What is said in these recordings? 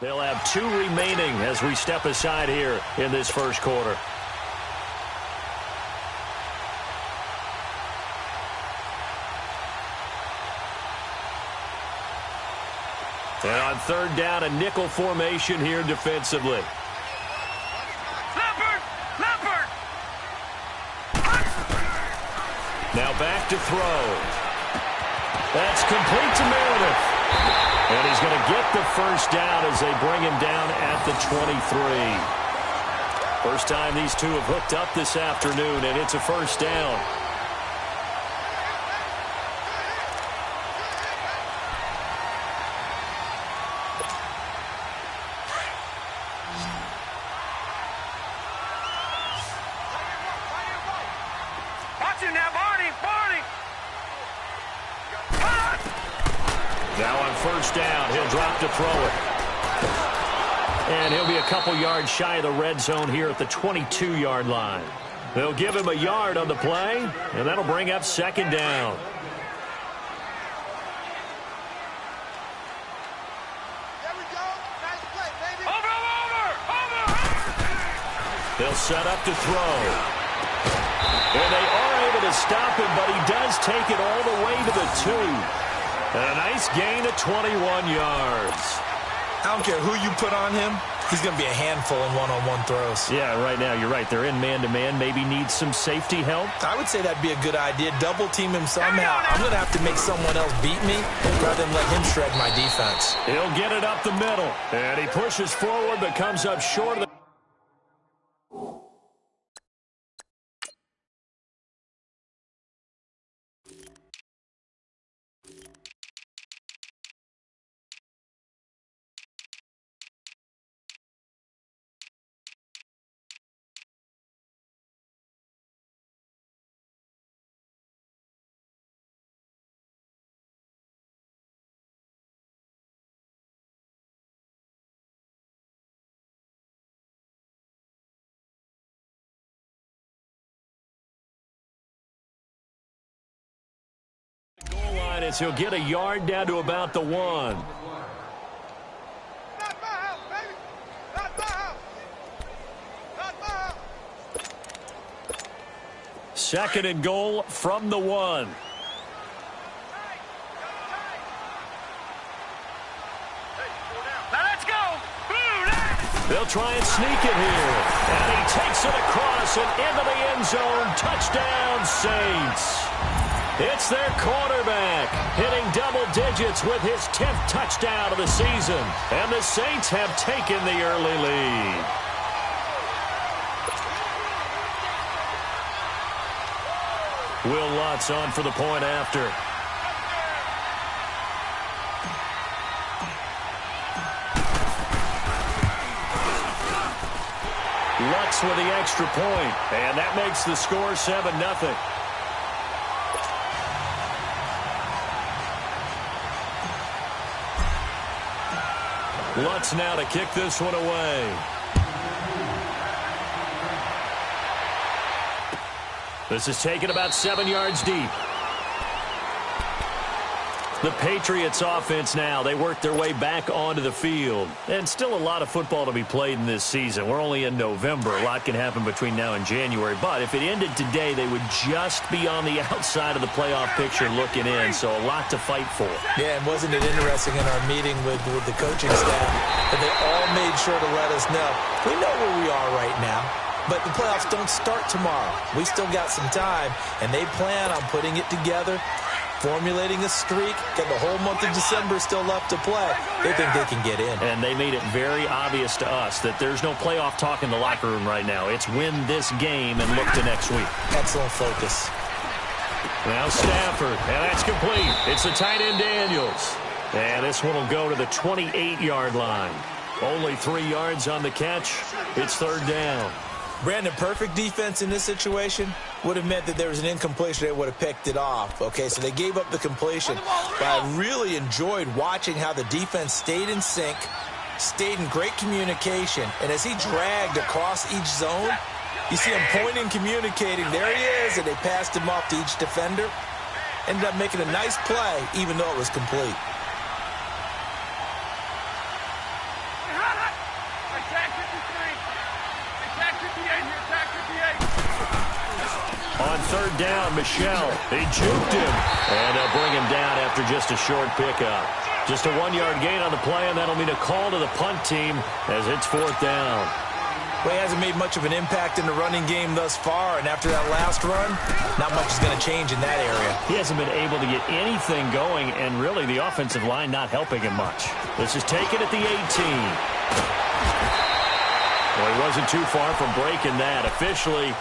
They'll have 2 remaining as we step aside here in this first quarter. And on third down, a nickel formation here defensively. Now back to throw. That's complete to Meredith. And he's going to get the first down as they bring him down at the 23. First time these two have hooked up this afternoon, and it's a first down. Now on first down, he'll drop to throw it. And he'll be a couple yards shy of the red zone here at the 22-yard line. They'll give him a yard on the play, and that'll bring up second down. There we go. Nice play, baby. Over. They'll set up to throw. And they are able to stop him, but he does take it all the way to the 2. And a nice gain of 21 yards. I don't care who you put on him. He's going to be a handful in one-on-one throws. Yeah, right now, you're right. They're in man-to-man. Maybe needs some safety help. I would say that'd be a good idea. Double team him somehow. I'm going to have to make someone else beat me rather than let him shred my defense. He'll get it up the middle. And he pushes forward but comes up short of the... goal line as he'll get a yard down to about the 1. Not my house, baby. Not my house. Not my house. Second and goal from the 1. Now let's go. They'll try and sneak it here. And he takes it across and into the end zone. Touchdown, Saints. It's their quarterback hitting double digits with his 10th touchdown of the season. And the Saints have taken the early lead. Will Lutz on for the point after. Lutz with the extra point, and that makes the score 7-0. Lutz now to kick this one away. This is taken about 7 yards deep. The Patriots offense now, they work their way back onto the field. And still a lot of football to be played in this season. We're only in November. A lot can happen between now and January. But if it ended today, they would just be on the outside of the playoff picture looking in. So a lot to fight for. Yeah, and wasn't it interesting in our meeting with the coaching staff that they all made sure to let us know, we know where we are right now. But the playoffs don't start tomorrow. We still got some time, and they plan on putting it together, formulating a streak, got the whole month of December still left to play. They think they can get in. And they made it very obvious to us that there's no playoff talk in the locker room right now. It's win this game and look to next week. Excellent focus. Now Stafford, and that's complete. It's the tight end Daniels. And this one will go to the 28-yard line. Only 3 yards on the catch. It's third down. Brandon, perfect defense in this situation would have meant that there was an incompletion. They would have picked it off. Okay, so they gave up the completion. But I really enjoyed watching how the defense stayed in sync, stayed in great communication. And as he dragged across each zone, you see him pointing, communicating. There he is, and they passed him off to each defender. Ended up making a nice play, even though it was complete. third down. Michel, he juked him. And they'll bring him down after just a short pickup. Just a 1-yard gain on the play, and that'll mean a call to the punt team as it's fourth down. Well, he hasn't made much of an impact in the running game thus far, and after that last run, not much is going to change in that area. He hasn't been able to get anything going, and really the offensive line not helping him much. This is taken at the 18. Well, he wasn't too far from breaking that. Officially,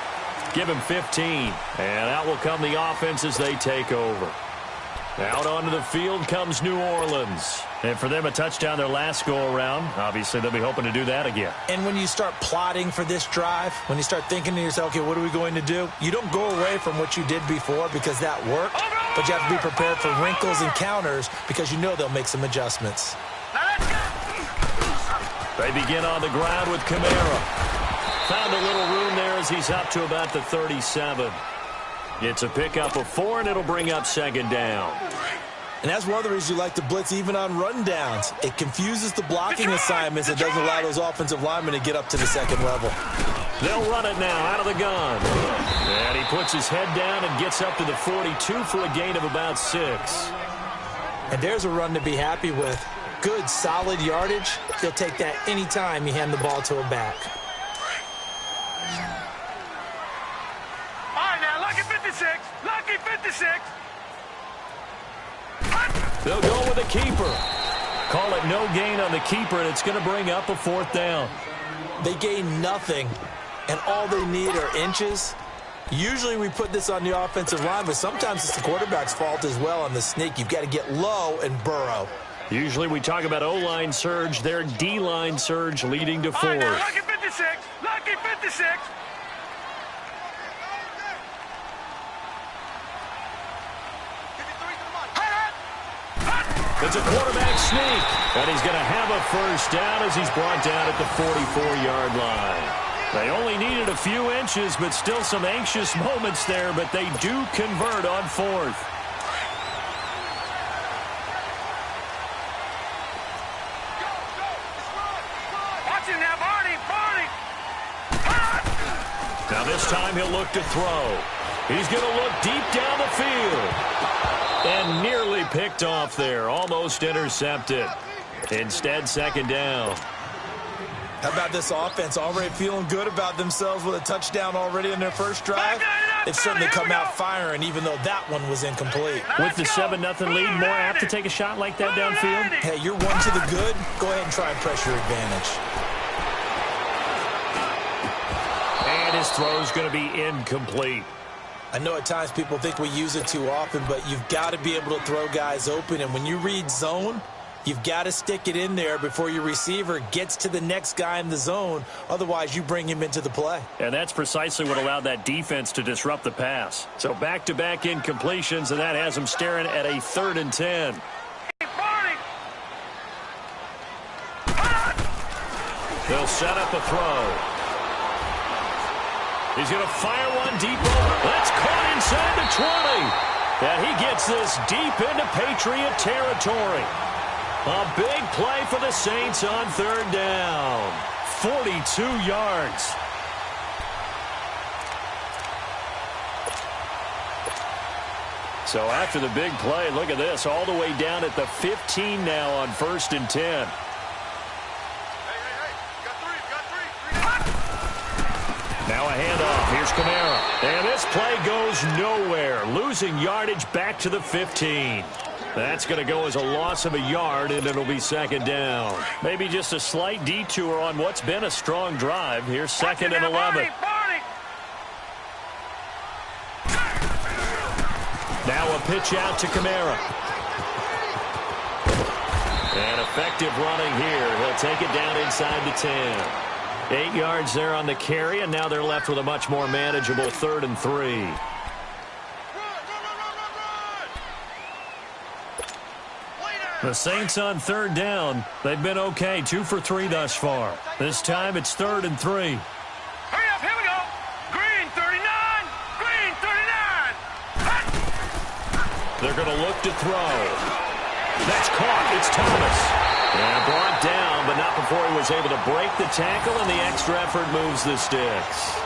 give him 15. And out will come the offense as they take over. Out onto the field comes New Orleans. And for them, a touchdown their last go-around. Obviously, they'll be hoping to do that again. And when you start plotting for this drive, when you start thinking to yourself, okay, what are we going to do? You don't go away from what you did before because that worked, but you have to be prepared for wrinkles and counters because you know they'll make some adjustments. They begin on the ground with Kamara. Found a little room there as he's up to about the 37. It's a pickup of 4, and it'll bring up second down. And that's one of the reasons you like to blitz even on rundowns. It confuses the blocking assignments. It doesn't allow those offensive linemen to get up to the second level. They'll run it now out of the gun. And he puts his head down and gets up to the 42 for a gain of about 6. And there's a run to be happy with. Good, solid yardage. He'll take that any time you hand the ball to a back. All right, now, lucky 56. Lucky 56. They'll go with a keeper. Call it no gain on the keeper, and it's going to bring up a fourth down. They gain nothing, and all they need are inches. Usually we put this on the offensive line, but sometimes it's the quarterback's fault as well on the sneak. You've got to get low and burrow. Usually we talk about O-line surge, their D-line surge leading to 4. All right, now, lucky 56. Lucky 56. It's a quarterback sneak, and he's going to have a first down as he's brought down at the 44-yard line. They only needed a few inches, but still some anxious moments there, but they do convert on 4th. Watch him now, Barney. Barney. Now this time he'll look to throw. He's going to look deep down the field. And nearly picked off there. Almost intercepted. Instead, second down. How about this offense already feeling good about themselves with a touchdown already in their first drive? They've certainly come out firing, even though that one was incomplete. With the 7-0 lead, more apt to take a shot like that downfield? Hey, you're one to the good. Go ahead and try and press your advantage. And his throw's going to be incomplete. I know at times people think we use it too often, but you've got to be able to throw guys open. And when you read zone, you've got to stick it in there before your receiver gets to the next guy in the zone. Otherwise, you bring him into the play. And that's precisely what allowed that defense to disrupt the pass. So back-to-back incompletions, and that has him staring at a 3rd and 10. They'll set up a throw. He's going to fire one deep over. That's caught inside the 20. And he gets this deep into Patriot territory. A big play for the Saints on 3rd down. 42 yards. So after the big play, look at this. All the way down at the 15 now on 1st and 10. Now a handoff. Here's Kamara. And this play goes nowhere. Losing yardage back to the 15. That's going to go as a loss of a yard, and it'll be second down. Maybe just a slight detour on what's been a strong drive. Here's 2nd and 11. Now a pitch out to Kamara. And effective running here. He'll take it down inside the 10. 8 yards there on the carry, and now they're left with a much more manageable 3rd and 3. The Saints on 3rd down. They've been okay, 2 for 3 thus far. This time it's 3rd and 3. Hurry up, here we go. Green 39. Green 39. They're going to look to throw. That's caught. It's Thomas. And brought down, but not before he was able to break the tackle, and the extra effort moves the sticks.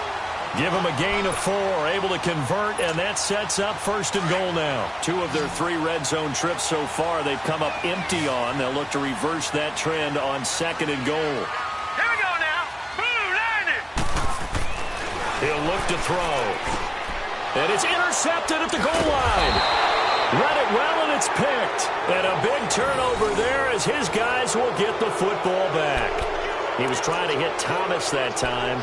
Give them a gain of 4, able to convert, and that sets up 1st and goal now. 2 of their 3 red zone trips so far they've come up empty on. They'll look to reverse that trend on 2nd and goal. Here we go now. Boom, learn it. He'll look to throw. And it's intercepted at the goal line. Read it well, and it's picked. And a big turnover there as his guys will get the football back. He was trying to hit Thomas that time.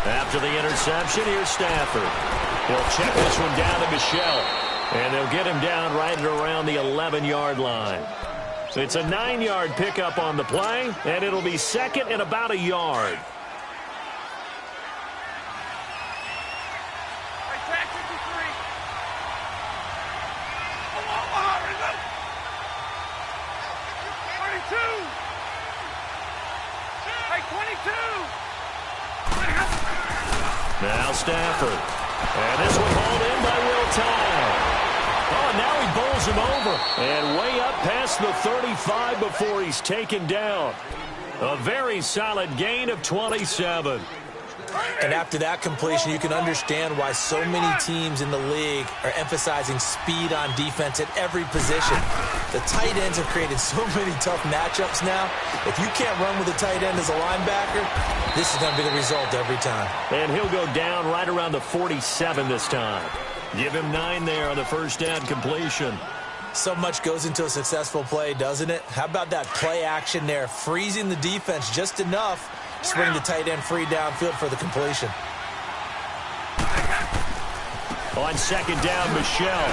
After the interception, here's Stafford. He'll check this one down to Michelle. And they'll get him down right at around the 11-yard line. It's a 9-yard pickup on the play, and it'll be 2nd and about a yard. Now Stafford. And this one hauled in by Will Tye. Oh, and now he bowls him over. And way up past the 35 before he's taken down. A very solid gain of 27. And after that completion, you can understand why so many teams in the league are emphasizing speed on defense at every position. The tight ends have created so many tough matchups now. If you can't run with a tight end as a linebacker, this is going to be the result every time. And he'll go down right around the 47 this time. Give him 9 there on the first down completion. So much goes into a successful play, doesn't it? How about that play action there, freezing the defense just enough to bring the tight end free downfield for the completion. On 2nd down, Michelle.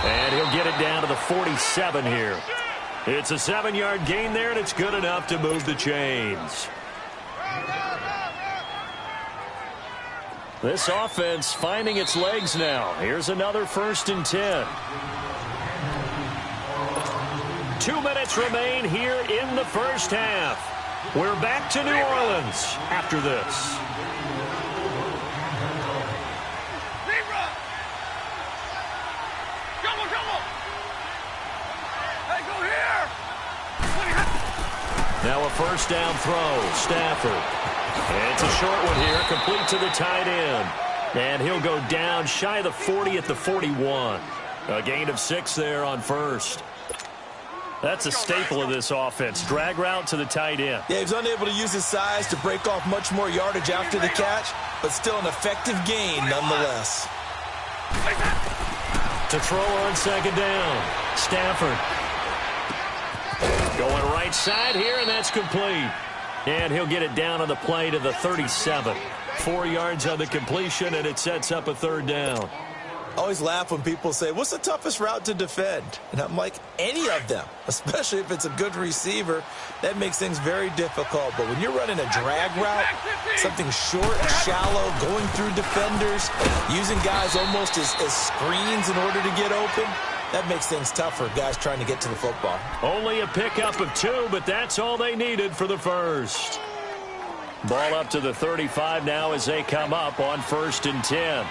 And he'll get it down to the 47 here. It's a 7-yard gain there, and it's good enough to move the chains. This offense finding its legs now. Here's another 1st and 10. 2 minutes remain here in the first half. We're back to New Orleans after this. Now a 1st down throw. Stafford. And it's a short one here, complete to the tight end. And he'll go down shy of the 40 at the 41. A gain of 6 there on 1st. That's a staple of this offense. Drag route to the tight end. Yeah, he's unable to use his size to break off much more yardage after the catch, but still an effective gain nonetheless. To throw on 2nd down. Stafford. Going right side here, and that's complete. And he'll get it down on the play to the 37. 4 yards on the completion, and it sets up a 3rd down. I always laugh when people say, what's the toughest route to defend? And I'm like, any of them, especially if it's a good receiver. That makes things very difficult. But when you're running a drag route, something short and shallow, going through defenders, using guys almost as screens in order to get open, that makes things tough for guys trying to get to the football. Only a pickup of 2, but that's all they needed for the first. Ball up to the 35 now as they come up on 1st and 10.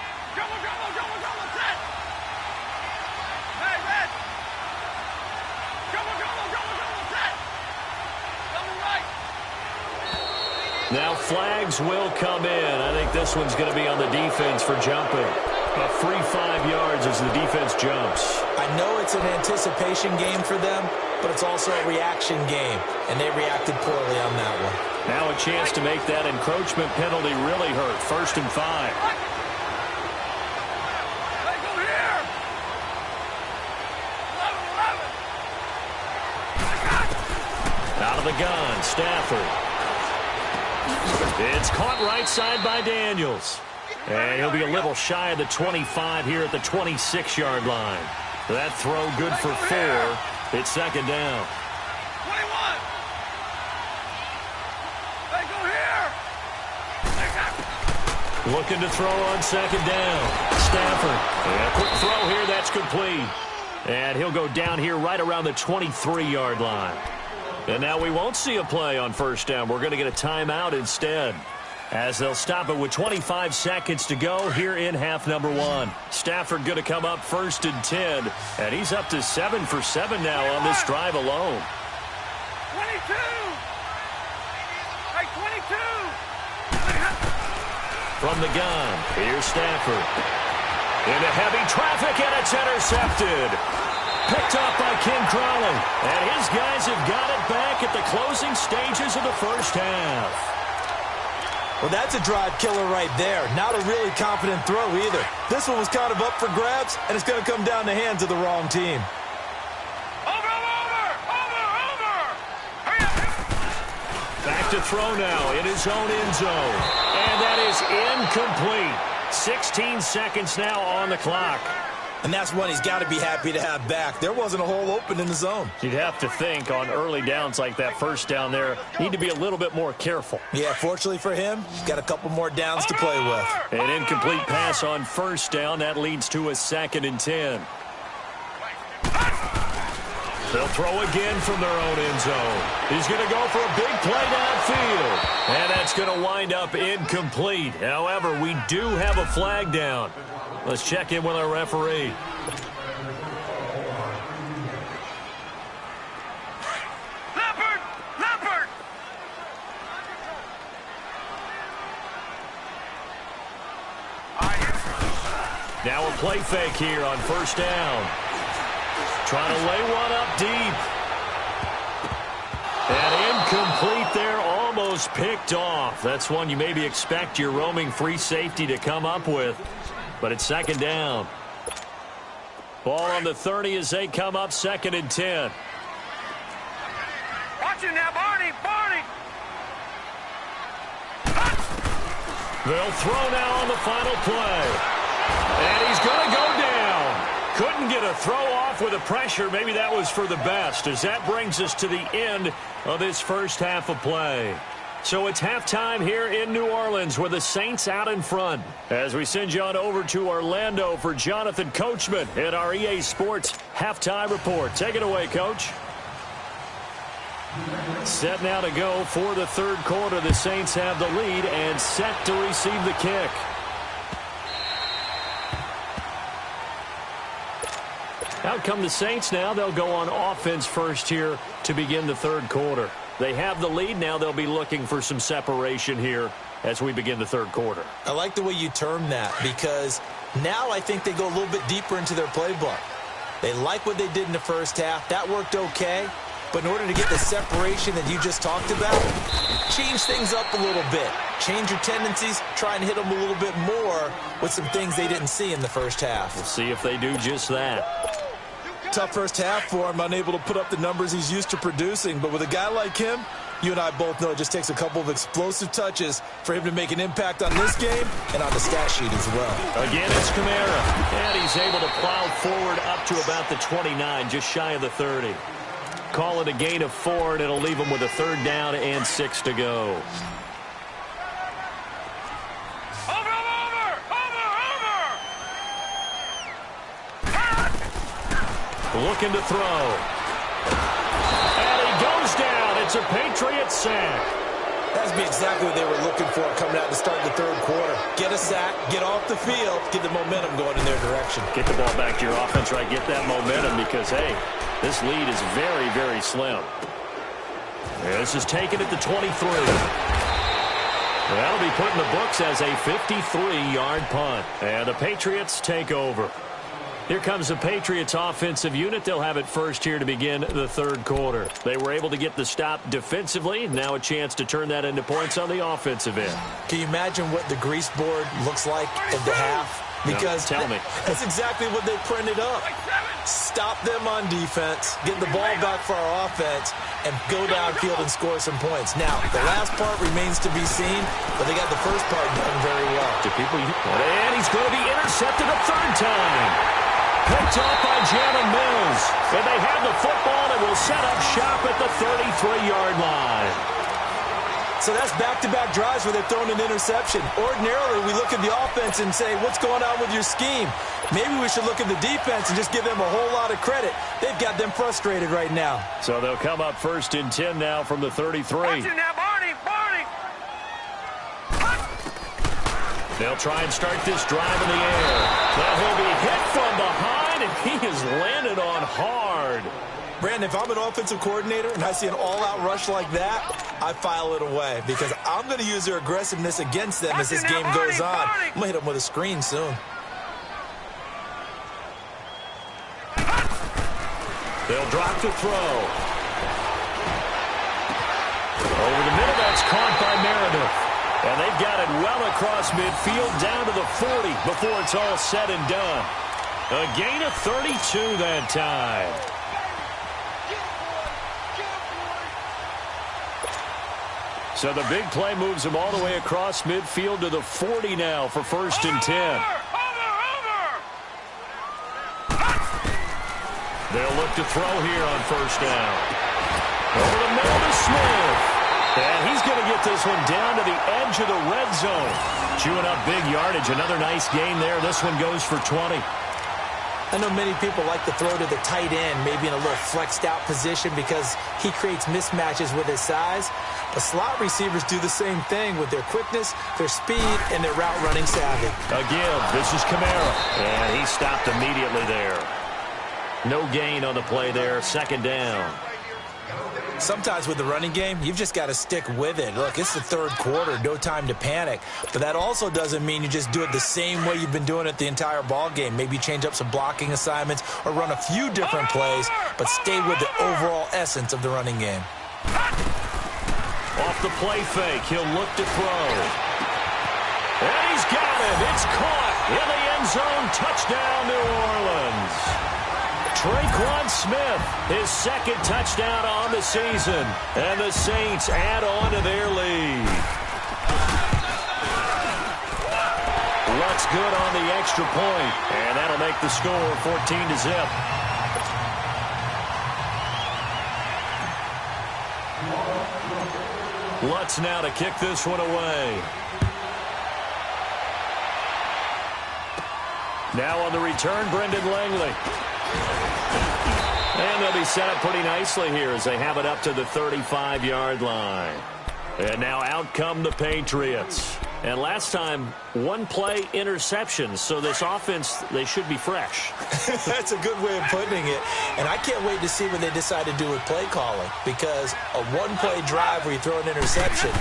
Now flags will come in. I think this one's going to be on the defense for jumping. A free 5 yards as the defense jumps. I know it's an anticipation game for them, but it's also a reaction game, and they reacted poorly on that one. Now a chance to make that encroachment penalty really hurt. 1st and 5. Out of the gun, Stafford. It's caught right side by Daniels. And he'll be a little shy of the 25 here at the 26-yard line. That throw good for 4. It's 2nd down. 21. Hey, go here. Looking to throw on 2nd down. Stafford. And a quick throw here. That's complete. And he'll go down here right around the 23-yard line. And now we won't see a play on 1st down. We're going to get a timeout instead. as they'll stop it with 25 seconds to go here in half number one. Stafford going to come up 1st and 10, and he's up to 7 for 7 now on this drive alone. 22! Hey, 22! From the gun, here's Stafford. Into heavy traffic, and it's intercepted. Picked off by Ken Crawley. And his guys have got it back at the closing stages of the first half. Well, that's a drive killer right there. Not a really confident throw either. This one was kind of up for grabs, and it's going to come down the hands of the wrong team. Over! Hurry up! Back to throw now in his own end zone. And that is incomplete. 16 seconds now on the clock. And that's one he's got to be happy to have back. There wasn't a hole open in the zone. You'd have to think on early downs like that first down there, need to be a little bit more careful. Yeah, fortunately for him, he's got a couple more downs to play with. An incomplete pass on first down. That leads to a 2nd and 10. They'll throw again from their own end zone. He's going to go for a big play downfield. And that's going to wind up incomplete. However, we do have a flag down. Let's check in with our referee. Leopard! Now a play fake here on first down. Trying to lay one up deep. And incomplete there, almost picked off. That's one you maybe expect your roaming free safety to come up with. But it's 2nd down. Ball on the 30 as they come up 2nd and 10. Watch it now, Barney! They'll throw now on the final play. And he's going to go down. Couldn't get a throw off with the pressure. Maybe that was for the best, as that brings us to the end of this first half of play. So it's halftime here in New Orleans with the Saints out in front. As we send you on over to Orlando for Jonathan Coachman in our EA Sports Halftime Report. Take it away, Coach. Set now to go for the third quarter. The Saints have the lead and set to receive the kick. Out come the Saints now. They'll go on offense first here to begin the third quarter. They have the lead. Now they'll be looking for some separation here as we begin the third quarter. I like the way you term that, because now I think they go a little bit deeper into their playbook. They like what they did in the first half. That worked okay. But in order to get the separation that you just talked about, change things up a little bit. Change your tendencies. Try and hit them a little bit more with some things they didn't see in the first half. We'll see if they do just that. Tough first half for him, unable to put up the numbers he's used to producing. But with a guy like him, you and I both know it just takes a couple of explosive touches for him to make an impact on this game and on the stat sheet as well. Again, it's Kamara. And he's able to plow forward up to about the 29, just shy of the 30. Call it a gain of 4, and it'll leave him with a 3rd down and 6 to go. Looking to throw. And he goes down. It's a Patriots sack. That's exactly what they were looking for coming out to start the third quarter. Get a sack, get off the field, get the momentum going in their direction. Get the ball back to your offense, right? Get that momentum because, hey, this lead is very, very slim. This is taken at the 23. That'll be put in the books as a 53-yard punt. And the Patriots take over. Here comes the Patriots offensive unit. They'll have it first here to begin the third quarter. They were able to get the stop defensively. Now a chance to turn that into points on the offensive end. Can you imagine what the grease board looks like at the half? Because no, tell me. That's exactly what they printed up. Stop them on defense, get the ball back for our offense, and go downfield and score some points. Now, the last part remains to be seen, but they got the first part done very well. And he's going to be intercepted a 3rd time. Picked off by Jalen Mills. And they have the football and will set up shop at the 33-yard line. So that's back-to-back drives where they've thrown an interception. Ordinarily, we look at the offense and say, what's going on with your scheme? Maybe we should look at the defense and just give them a whole lot of credit. They've got them frustrated right now. So they'll come up 1st and 10 now from the 33. Watch it now, Barney! They'll try and start this drive in the air. Now he'll be hit from behind, and he is landed on hard. Brandon, if I'm an offensive coordinator and I see an all-out rush like that, I file it away because I'm going to use their aggressiveness against them as this game goes on. I'm going to hit them with a screen soon. They'll drop to throw. Over the middle, that's caught by Meredith. And they've got it well across midfield down to the 40 before it's all said and done. A gain of 32 that time. So the big play moves them all the way across midfield to the 40 now for 1st and 10. They'll look to throw here on 1st down. Over the middle to Smith. And he's going to get this one down to the edge of the red zone. Chewing up big yardage. Another nice game there. This one goes for 20. I know many people like to throw to the tight end, maybe in a little flexed out position because he creates mismatches with his size. The slot receivers do the same thing with their quickness, their speed, and their route running savvy. Again, this is Kamara. And he stopped immediately there. No gain on the play there. 2nd down. Sometimes with the running game, you've just got to stick with it. Look, it's the 3rd quarter, no time to panic. But that also doesn't mean you just do it the same way you've been doing it the entire ball game. Maybe change up some blocking assignments or run a few different plays, but stay with the overall essence of the running game. Off the play fake, he'll look to throw. And he's got it. It's caught in the end zone. Touchdown, New Orleans. Traquan Smith, his 2nd touchdown on the season. And the Saints add on to their lead. Looks good on the extra point. And that'll make the score 14-0. Lutz now to kick this one away. Now on the return, Brendan Langley. And they'll be set up pretty nicely here as they have it up to the 35-yard line. And now out come the Patriots. And last time, 1-play interception. So this offense, they should be fresh. That's a good way of putting it. And I can't wait to see what they decide to do with play calling. Because a 1-play drive where you throw an interception,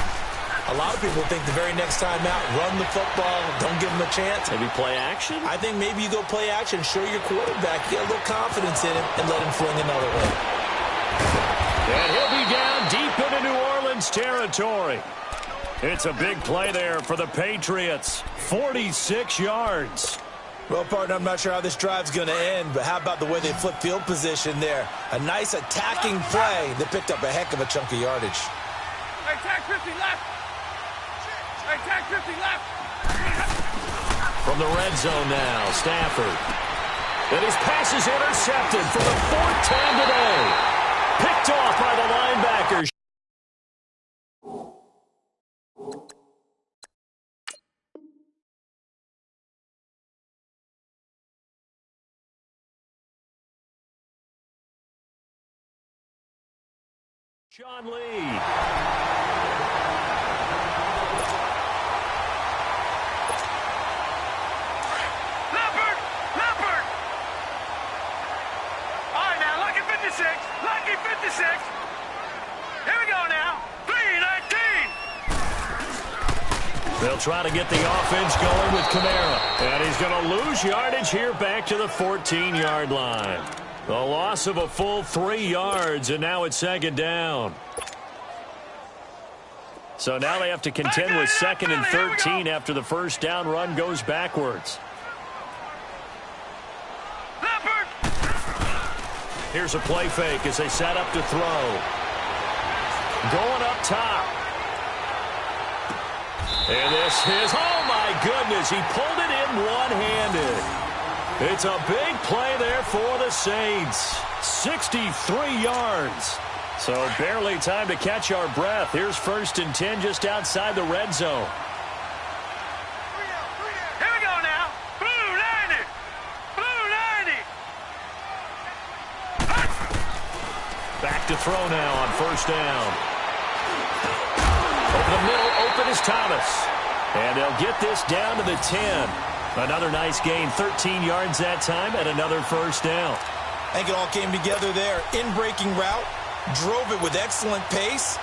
a lot of people think the very next time out, run the football, don't give them a chance. Maybe play action? I think maybe you go play action, show your quarterback, get a little confidence in him, and let him fling another one. And he'll be down deep into New Orleans territory. It's a big play there for the Patriots. 46 yards. Well, partner, I'm not sure how this drive's going to end, but how about the way they flip field position there? A nice attacking play that picked up a heck of a chunk of yardage. Hey, tag 50 left. Hey, tag 50 left. From the red zone now, Stafford. And his pass is intercepted for the 4th time today. Picked off by the linebackers. Sean Lee. Lucky 56. Here we go now. 3-19. They'll try to get the offense going with Kamara. And he's going to lose yardage here back to the 14-yard line. A loss of a full 3 yards, and now it's 2nd down. So now they have to contend with 2nd and 13 after the 1st down run goes backwards. Here's a play fake as they set up to throw. Going up top. And this is, oh my goodness, he pulled it in one-handed. It's a big play there for the Saints. 63 yards. So barely time to catch our breath. Here's 1st and 10 just outside the red zone. Here we go now. Blue 90. Blue 90. Back to throw now on 1st down. Over the middle, open is Thomas. And they'll get this down to the 10. Another nice gain, 13 yards that time, and another first down. I think it all came together there. In-breaking route, drove it with excellent pace.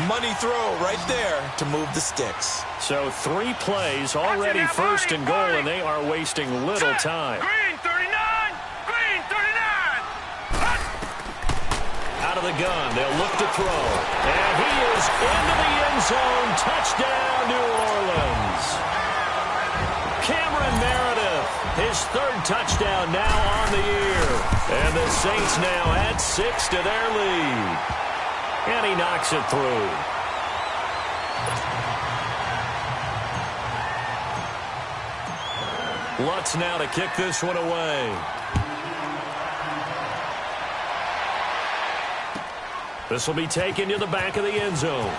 Money throw right there to move the sticks. So 3 plays, already first and goal, and they are wasting little time. Green 39! Green 39! Out of the gun, they'll look to throw. And he is into the end zone. Touchdown, New Orleans. Cameron Meredith, his 3rd touchdown now on the year. And the Saints now add 6 to their lead. And he knocks it through. Lutz now to kick this one away. This will be taken to the back of the end zone.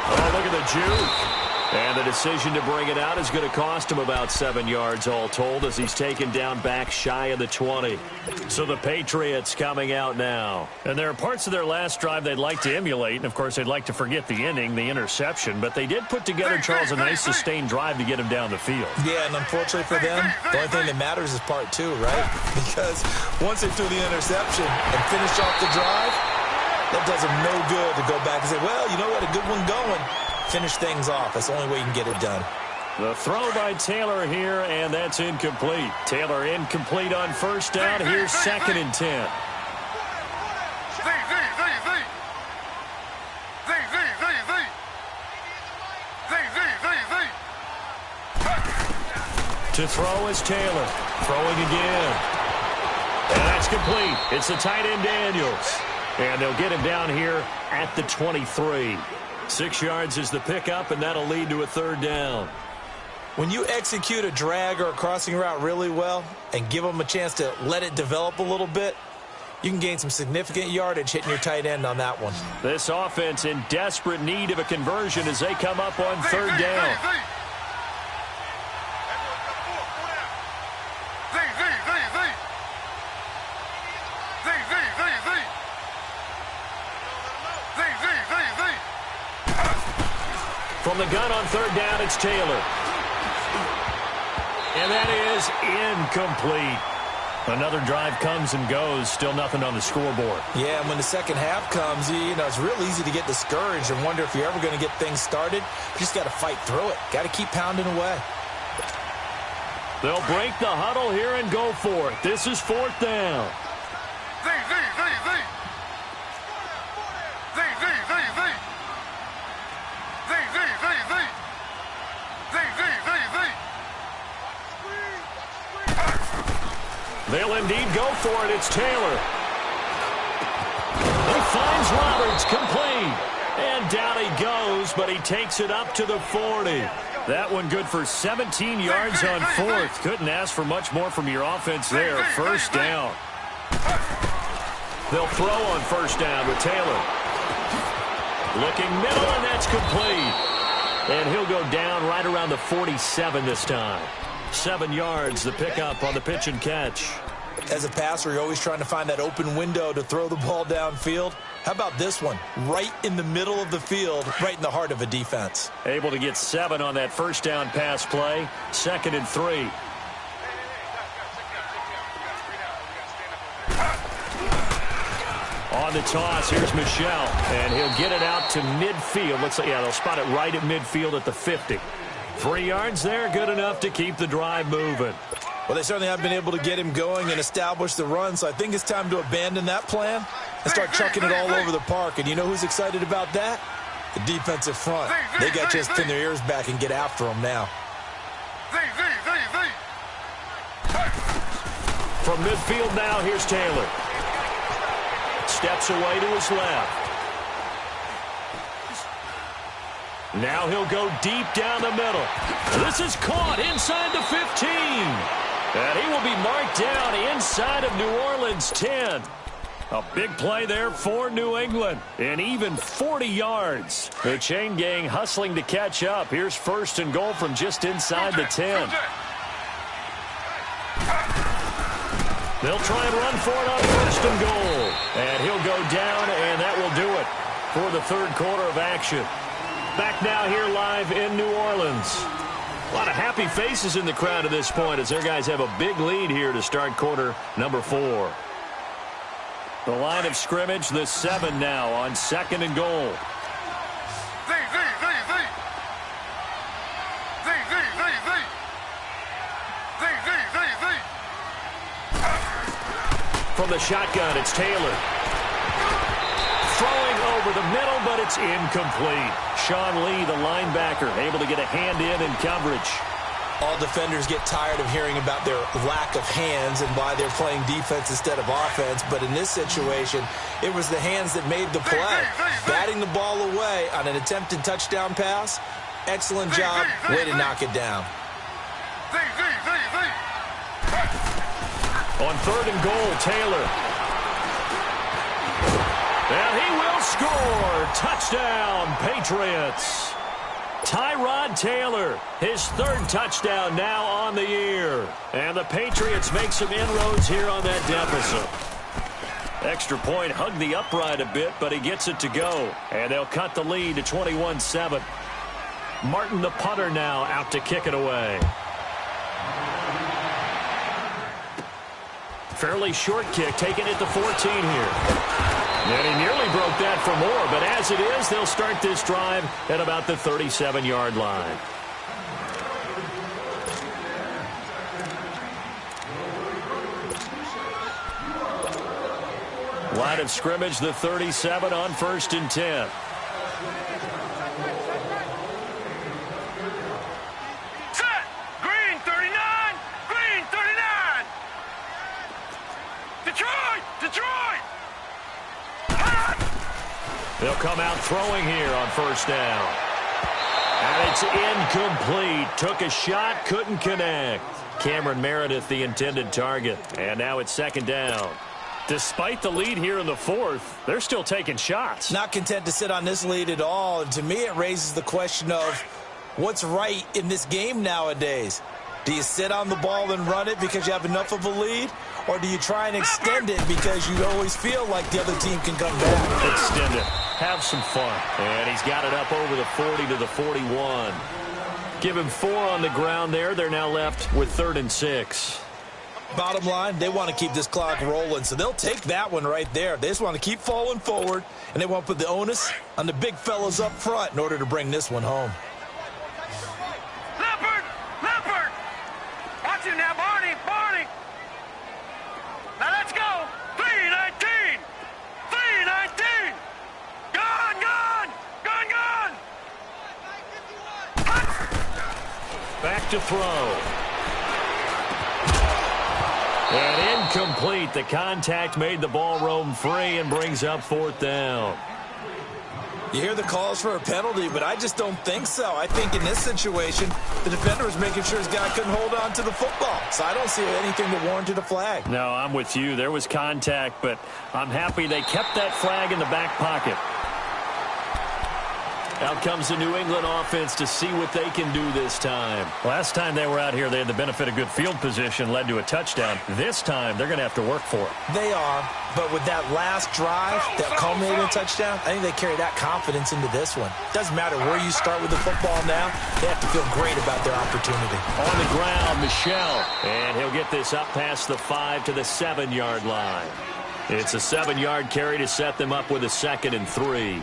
Oh, look at the juke. And the decision to bring it out is going to cost him about 7 yards all told as he's taken down back shy of the 20. So the Patriots coming out now. And there are parts of their last drive they'd like to emulate. And, of course, they'd like to forget the inning, the interception. But they did put together, Charles, a nice sustained drive to get him down the field. Yeah, and unfortunately for them, the only thing that matters is part 2, right? Because once they threw the interception and finished off the drive, that does them no good to go back and say, well, you know what, a good one going. Finish things off. That's the only way you can get it done. The throw by Taylor here, and that's incomplete. Taylor incomplete on first down. Here's 2nd and 10. To throw is Taylor. Throwing again. And that's complete. It's the tight end Daniels. And they'll get him down here at the 23. 6 yards is the pickup, and that'll lead to a 3rd down. When you execute a drag or a crossing route really well and give them a chance to let it develop a little bit, you can gain some significant yardage hitting your tight end on that one. This offense in desperate need of a conversion as they come up on 3rd down. From the gun on 3rd down, it's Taylor. And that is incomplete. Another drive comes and goes. Still nothing on the scoreboard. Yeah, and when the second half comes, you know, it's real easy to get discouraged and wonder if you're ever going to get things started. You just got to fight through it. Got to keep pounding away. They'll break the huddle here and go for it. This is 4th down. They'll indeed go for it. It's Taylor. He finds Roberts, complete. And down he goes, but he takes it up to the 40. That one good for 17 yards on 4th. Couldn't ask for much more from your offense there. 1st down. They'll throw on 1st down with Taylor. Looking middle, and that's complete. And he'll go down right around the 47 this time. 7 yards, the pickup on the pitch and catch. As a passer, you're always trying to find that open window to throw the ball downfield. How about this one? Right in the middle of the field, right in the heart of a defense. Able to get 7 on that 1st down pass play. 2nd and 3. On the toss, here's Michel, and he'll get it out to midfield. Looks like, yeah, they'll spot it right at midfield at the 50. 3 yards there, good enough to keep the drive moving. Well, they certainly have been able to get him going and establish the run, so I think it's time to abandon that plan and start chucking it all over the park. And you know who's excited about that? The defensive front. They got to just pin their ears back and get after him now. From midfield now, here's Taylor. Steps away to his left. Now he'll go deep down the middle. This is caught inside the 15. And he will be marked down inside of New Orleans 10. A big play there for New England. And even 40 yards. The chain gang hustling to catch up. Here's 1st and goal from just inside the 10. They'll try and run for it on 1st and goal. And he'll go down, and that will do it for the 3rd quarter of action. Back now here live in New Orleans. A lot of happy faces in the crowd at this point as their guys have a big lead here to start quarter number 4. The line of scrimmage, the 7 now on 2nd and goal. From the shotgun, it's Taylor. Throwing over the middle, but it's incomplete. Sean Lee, the linebacker, able to get a hand in coverage. All defenders get tired of hearing about their lack of hands and why they're playing defense instead of offense. But in this situation, it was the hands that made the play. Batting the ball away on an attempted touchdown pass. Excellent job. Way to knock it down. On 3rd and goal, Taylor. And he will score. Touchdown, Patriots. Tyrod Taylor, his 3rd touchdown now on the year. And the Patriots make some inroads here on that deficit. Extra point hugged the upright a bit, but he gets it to go. And they'll cut the lead to 21-7. Martin, the punter, now out to kick it away. Fairly short kick, taking it to 14 here. And he nearly broke that for more, but as it is, they'll start this drive at about the 37-yard line. Line of scrimmage, the 37 on 1st and 10. They'll come out throwing here on 1st down. And it's incomplete. Took a shot, couldn't connect. Cameron Meredith, the intended target. And now it's 2nd down. Despite the lead here in the 4th, they're still taking shots. Not content to sit on this lead at all. And to me, it raises the question of what's right in this game nowadays. Do you sit on the ball and run it because you have enough of a lead? Or do you try and extend it because you always feel like the other team can come back? Extend it. Have some fun. And he's got it up over the 40 to the 41. Give him 4 on the ground there. They're now left with 3rd and 6. Bottom line, they want to keep this clock rolling, so they'll take that one right there. They just want to keep falling forward, and they want to put the onus on the big fellas up front in order to bring this one home. Leopard! Watch him now, Barney! Now let's go! 3-19! 3-19! Gone! Back to throw. And incomplete. The contact made the ball roam free and brings up 4th down. You hear the calls for a penalty, but I just don't think so. I think in this situation, the defender was making sure his guy couldn't hold on to the football. So I don't see anything that warranted a flag. No, I'm with you. There was contact, but I'm happy they kept that flag in the back pocket. Out comes the New England offense to see what they can do this time. Last time they were out here, they had the benefit of good field position, led to a touchdown. This time, they're going to have to work for it. They are, but with that last drive that culminated in a touchdown, I think they carry that confidence into this one. Doesn't matter where you start with the football now, they have to feel great about their opportunity. On the ground, Michel, and he'll get this up past the 5 to the 7-yard line. It's a 7-yard carry to set them up with a 2nd and 3.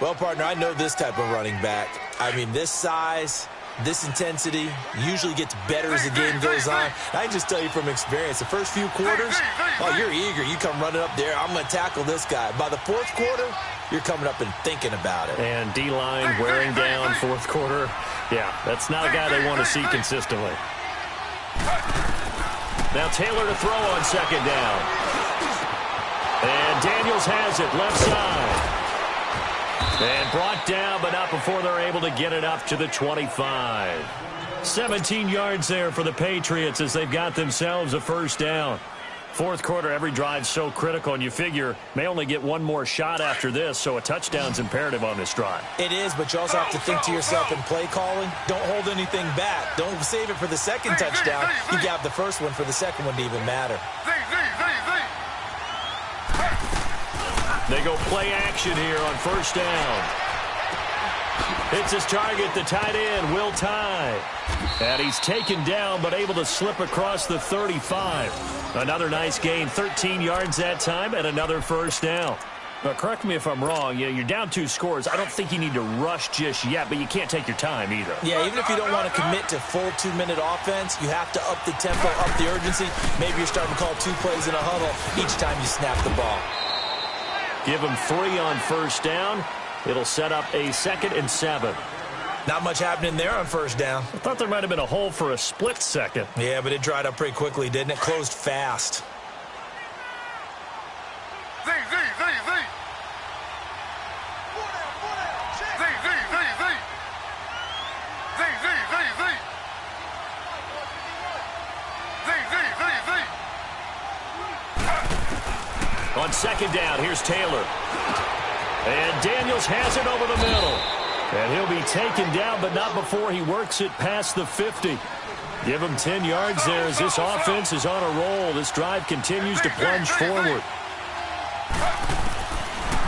Well, partner, I know this type of running back. I mean, this size, this intensity usually gets better as the game goes on. I can just tell you from experience, the first few quarters, oh, you're eager. You come running up there, I'm going to tackle this guy. By the 4th quarter, you're coming up and thinking about it. And D-line wearing down 4th quarter. Yeah, that's not a guy they want to see consistently. Now Taylor to throw on 2nd down. And Daniels has it left side. And brought down, but not before they're able to get it up to the 25. 17 yards there for the Patriots as they've got themselves a 1st down. 4th quarter, every drive's so critical, and you figure may only get one more shot after this, so a touchdown's imperative on this drive. It is, but you also have to think to yourself in play calling, don't hold anything back. Don't save it for the 2nd touchdown. You got the 1st one for the 2nd one to even matter. They go play action here on 1st down. It's his target, the tight end, Will Tye. And he's taken down, but able to slip across the 35. Another nice gain, 13 yards that time, and another first down. Now, correct me if I'm wrong. You're down 2 scores. I don't think you need to rush just yet, but you can't take your time either. Yeah, even if you don't want to commit to full 2-minute offense, you have to up the tempo, up the urgency. Maybe you're starting to call 2 plays in a huddle each time you snap the ball. Give him 3 on first down. It'll set up a 2nd and 7. Not much happening there on first down. I thought there might have been a hole for a split second. Yeah, but it dried up pretty quickly, didn't it? Closed fast. Z. On second down, here's Taylor. And Daniels has it over the middle. And he'll be taken down, but not before he works it past the 50. Give him 10 yards there as this offense is on a roll. This drive continues to plunge forward.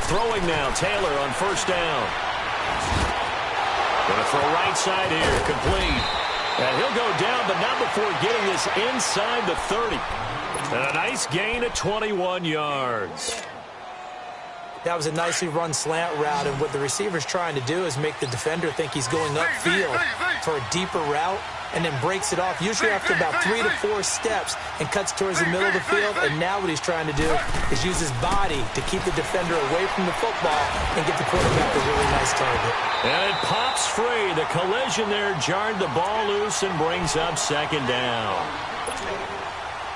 Throwing now, Taylor on first down. Going to throw right side here, complete. And he'll go down, but not before getting this inside the 30. And a nice gain at 21 yards. That was a nicely run slant route, and what the receiver's trying to do is make the defender think he's going upfield for a deeper route, and then breaks it off, usually after about 3 to 4 steps, and cuts towards the middle of the field. And now what he's trying to do is use his body to keep the defender away from the football and get the quarterback a really nice target. And it pops free. The collision there jarred the ball loose and brings up second down.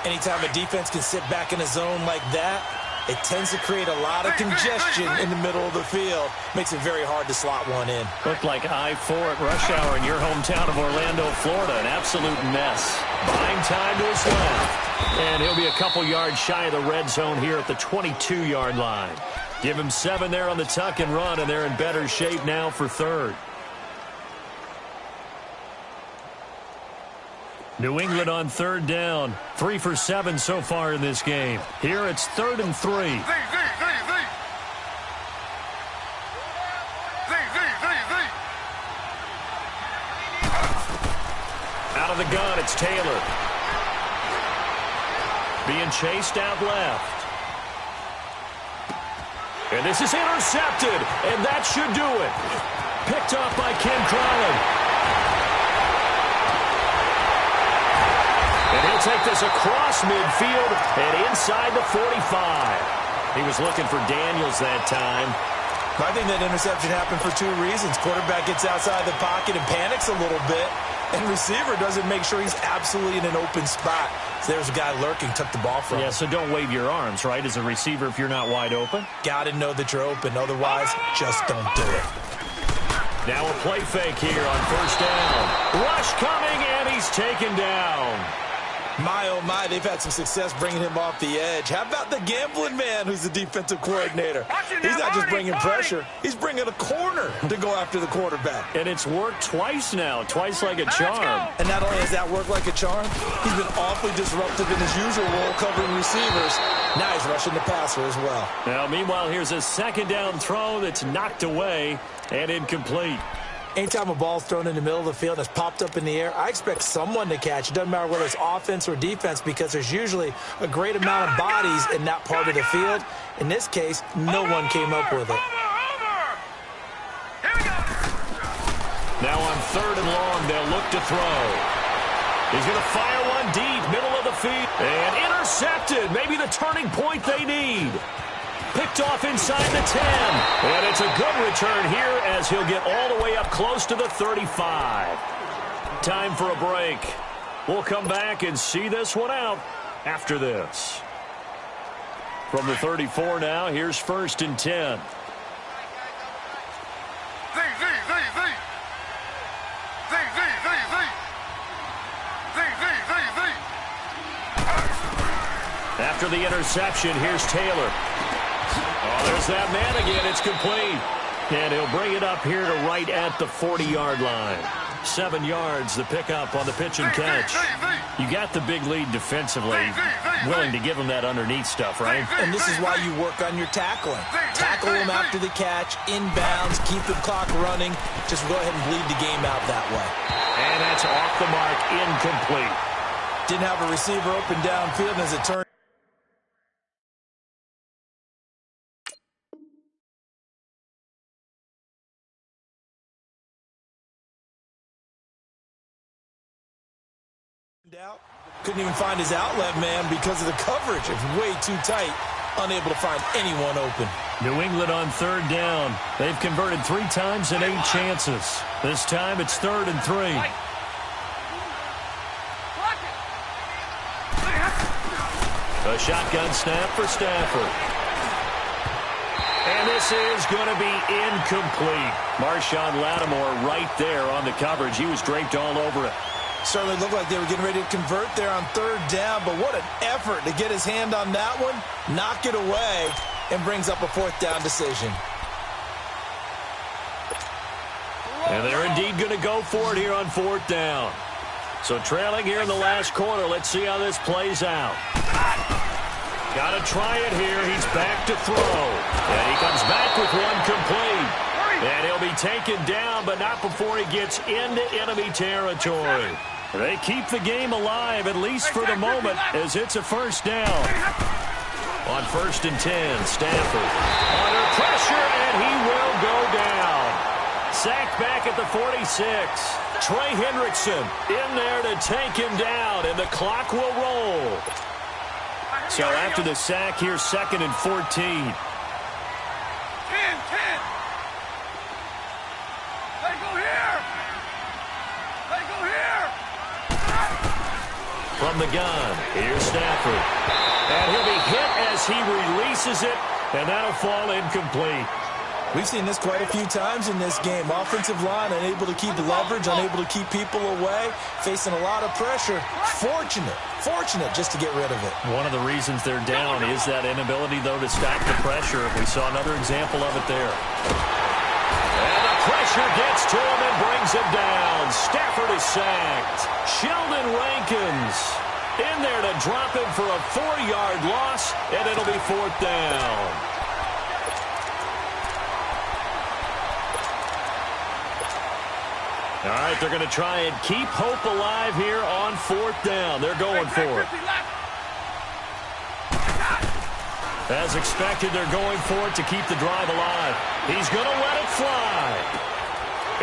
Anytime a defense can sit back in a zone like that, it tends to create a lot of congestion in the middle of the field. Makes it very hard to slot one in. Looked like I-4 at rush hour in your hometown of Orlando, Florida. An absolute mess. Buying time to his left. And he'll be a couple yards shy of the red zone here at the 22-yard line. Give him 7 there on the tuck and run, and they're in better shape now for third. New England on third down. 3 for 7 so far in this game. Here it's 3rd and 3. Out of the gun, it's Taylor. Being chased out left. And this is intercepted, and that should do it. Picked off by Ken Crowley. And he'll take this across midfield and inside the 45. He was looking for Daniels that time. I think that interception happened for 2 reasons. Quarterback gets outside the pocket and panics a little bit, and receiver doesn't make sure he's absolutely in an open spot. So there's a guy lurking, took the ball from him. Yeah, so don't wave your arms, right, as a receiver if you're not wide open. Got to know that you're open. Otherwise, just don't do it. Now a play fake here on first down. Rush coming, and he's taken down. My, oh, my, they've had some success bringing him off the edge. How about the gambling man who's the defensive coordinator? He's not just bringing pressure. He's bringing a corner to go after the quarterback. And it's worked twice now, twice like a charm. And not only has that worked like a charm, he's been awfully disruptive in his usual role covering receivers. Now he's rushing the passer as well. Now, meanwhile, here's a second down throw that's knocked away and incomplete. Anytime a ball's thrown in the middle of the field that's popped up in the air, I expect someone to catch. It doesn't matter whether it's offense or defense, because there's usually a great amount of bodies in that part of the field. In this case, no one came up with it. Now on 3rd and long, they'll look to throw. He's going to fire one deep, middle of the field, and intercepted. Maybe the turning point they need. Picked off inside the 10. And it's a good return here as he'll get all the way up close to the 35. Time for a break. We'll come back and see this one out after this. From the 34 now, here's 1st and 10. After the interception, here's Taylor. Oh, there's that man again. It's complete. And he'll bring it up here to right at the 40-yard line. 7 yards, the pickup on the pitch and catch. You got the big lead defensively. Willing to give him that underneath stuff, right? And this is why you work on your tackling. Tackle tackle him after the catch, inbounds, keep the clock running. Just go ahead and bleed the game out that way. And that's off the mark, incomplete. Didn't have a receiver open downfield as it turned. Couldn't even find his outlet man because of the coverage. It's way too tight. Unable to find anyone open. New England on third down. They've converted 3 times in 8 chances. This time it's 3rd and 3. A shotgun snap for Stafford. And this is going to be incomplete. Marshawn Lattimore right there on the coverage. He was draped all over it. Certainly looked like they were getting ready to convert there on 3rd down, but what an effort to get his hand on that one, knock it away, and brings up a 4th down decision. And they're indeed going to go for it here on 4th down. So trailing here in the last quarter, let's see how this plays out. Got to try it here. He's back to throw. And he comes back with one complete. And he'll be taken down, but not before he gets into enemy territory. They keep the game alive, at least for the moment, as it's a 1st down. On 1st and 10, Stafford under pressure, and he will go down. Sacked back at the 46. Trey Hendrickson in there to take him down, and the clock will roll. So after the sack, here's 2nd and 14. 10. They go here. They go here. From the gun, here's Stafford. And he'll be hit as he releases it, and that'll fall incomplete. We've seen this quite a few times in this game. Offensive line unable to keep leverage, unable to keep people away, facing a lot of pressure. Fortunate just to get rid of it. One of the reasons they're down is that inability, though, to stop the pressure. We saw another example of it there. And the pressure gets to him and brings him down. Stafford is sacked. Sheldon Rankins in there to drop him for a 4-yard loss, and it'll be 4th down. All right, they're going to try and keep hope alive here on 4th down. They're going for it. As expected, they're going for it to keep the drive alive. He's going to let it fly.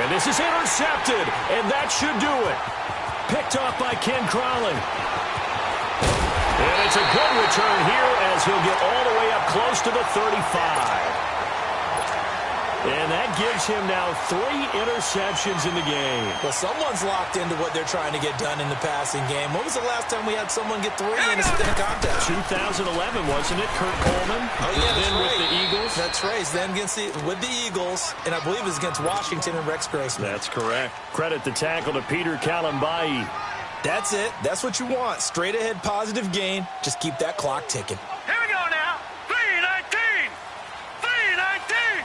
And this is intercepted, and that should do it. Picked off by Ken Crowley. And it's a good return here as he'll get all the way up close to the 35. And that gives him now 3 interceptions in the game. Well, someone's locked into what they're trying to get done in the passing game. When was the last time we had someone get 3 in a contest? 2011, wasn't it? Kurt Coleman. Oh, yeah, that's right. With the Eagles. That's right. Then with the Eagles, and I believe it was against Washington and Rex Grossman. That's correct. Credit the tackle to Peter Kalambayi. That's it. That's what you want. Straight ahead positive gain. Just keep that clock ticking. Here we go now. 3:19. 3:19.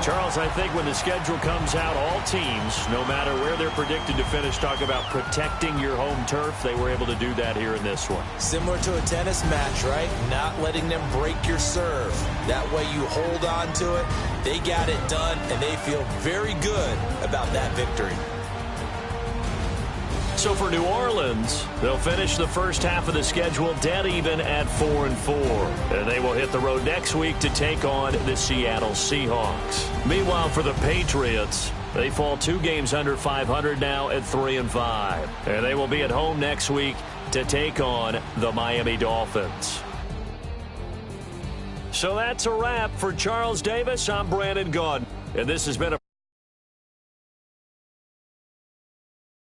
Charles, I think when the schedule comes out, all teams, no matter where they're predicted to finish, talk about protecting your home turf. They were able to do that here in this one. Similar to a tennis match, right? Not letting them break your serve. That way you hold on to it. They got it done, and they feel very good about that victory. So for New Orleans, they'll finish the first half of the schedule dead even at 4-4. And they will hit the road next week to take on the Seattle Seahawks. Meanwhile, for the Patriots, they fall 2 games under 500 now at 3-5. And they will be at home next week to take on the Miami Dolphins. So that's a wrap for Charles Davis. I'm Brandon Gaudin, and this has been a